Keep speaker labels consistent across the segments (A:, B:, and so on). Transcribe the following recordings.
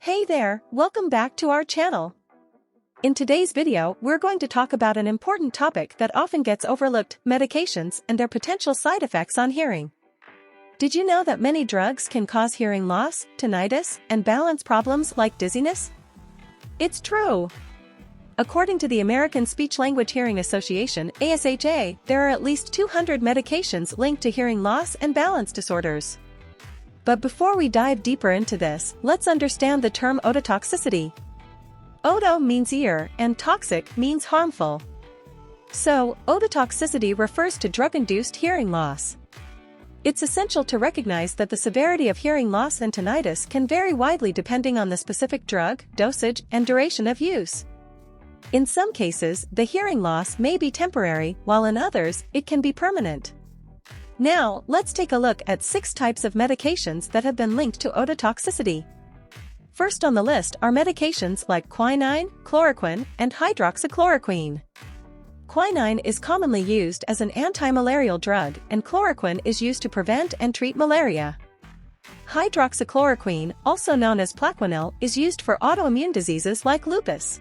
A: Hey there, welcome back to our channel. In today's video, we're going to talk about an important topic that often gets overlooked: medications and their potential side effects on hearing. Did you know that many drugs can cause hearing loss, tinnitus, and balance problems like dizziness? It's true. According to the American Speech-Language Hearing Association, ASHA, there are at least 200 medications linked to hearing loss and balance disorders. But before we dive deeper into this, let's understand the term ototoxicity. Oto means ear, and toxic means harmful. So, ototoxicity refers to drug-induced hearing loss. It's essential to recognize that the severity of hearing loss and tinnitus can vary widely depending on the specific drug, dosage, and duration of use. In some cases, the hearing loss may be temporary, while in others, it can be permanent. Now, let's take a look at 6 types of medications that have been linked to ototoxicity. First on the list are medications like quinine, chloroquine, and hydroxychloroquine. Quinine is commonly used as an anti-malarial drug, and chloroquine is used to prevent and treat malaria. Hydroxychloroquine, also known as Plaquenil, is used for autoimmune diseases like lupus.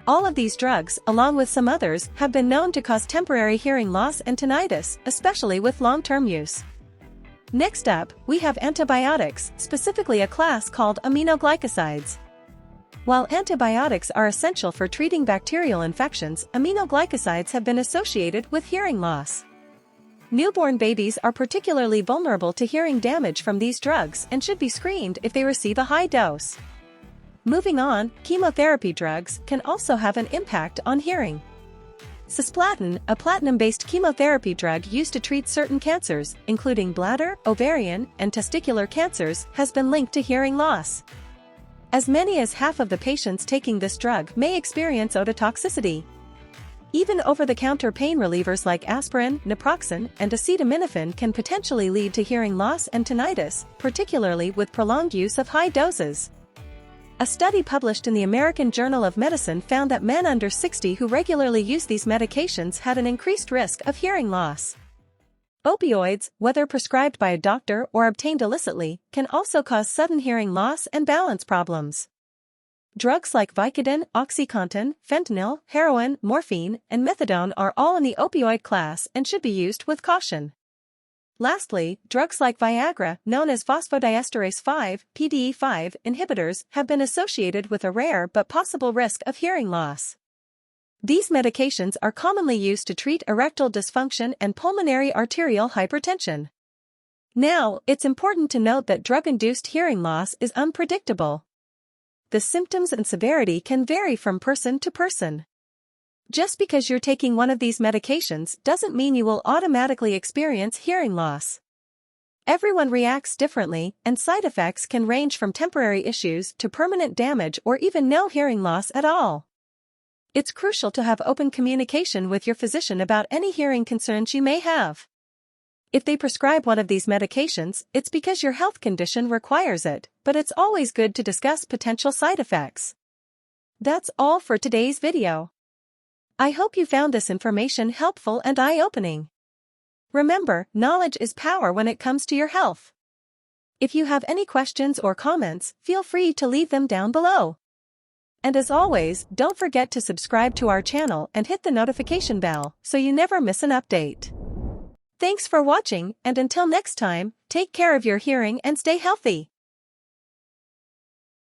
A: All of these drugs, along with some others, have been known to cause temporary hearing loss and tinnitus, especially with long-term use. Next up, we have antibiotics, specifically a class called aminoglycosides. While antibiotics are essential for treating bacterial infections, aminoglycosides have been associated with hearing loss. Newborn babies are particularly vulnerable to hearing damage from these drugs and should be screened if they receive a high dose. Moving on, chemotherapy drugs can also have an impact on hearing. Cisplatin, a platinum-based chemotherapy drug used to treat certain cancers, including bladder, ovarian, and testicular cancers, has been linked to hearing loss. As many as half of the patients taking this drug may experience ototoxicity. Even over-the-counter pain relievers like aspirin, naproxen, and acetaminophen can potentially lead to hearing loss and tinnitus, particularly with prolonged use of high doses. A study published in the American Journal of Medicine found that men under 60 who regularly use these medications had an increased risk of hearing loss. Opioids, whether prescribed by a doctor or obtained illicitly, can also cause sudden hearing loss and balance problems. Drugs like Vicodin, OxyContin, fentanyl, heroin, morphine, and methadone are all in the opioid class and should be used with caution. Lastly, drugs like Viagra, known as phosphodiesterase 5, PDE5, inhibitors, have been associated with a rare but possible risk of hearing loss. These medications are commonly used to treat erectile dysfunction and pulmonary arterial hypertension. Now, it's important to note that drug-induced hearing loss is unpredictable. The symptoms and severity can vary from person to person. Just because you're taking one of these medications doesn't mean you will automatically experience hearing loss. Everyone reacts differently, and side effects can range from temporary issues to permanent damage or even no hearing loss at all. It's crucial to have open communication with your physician about any hearing concerns you may have. If they prescribe one of these medications, it's because your health condition requires it, but it's always good to discuss potential side effects. That's all for today's video. I hope you found this information helpful and eye-opening. Remember, knowledge is power when it comes to your health. If you have any questions or comments, feel free to leave them down below. And as always, don't forget to subscribe to our channel and hit the notification bell so you never miss an update. Thanks for watching, and until next time, take care of your hearing and stay healthy.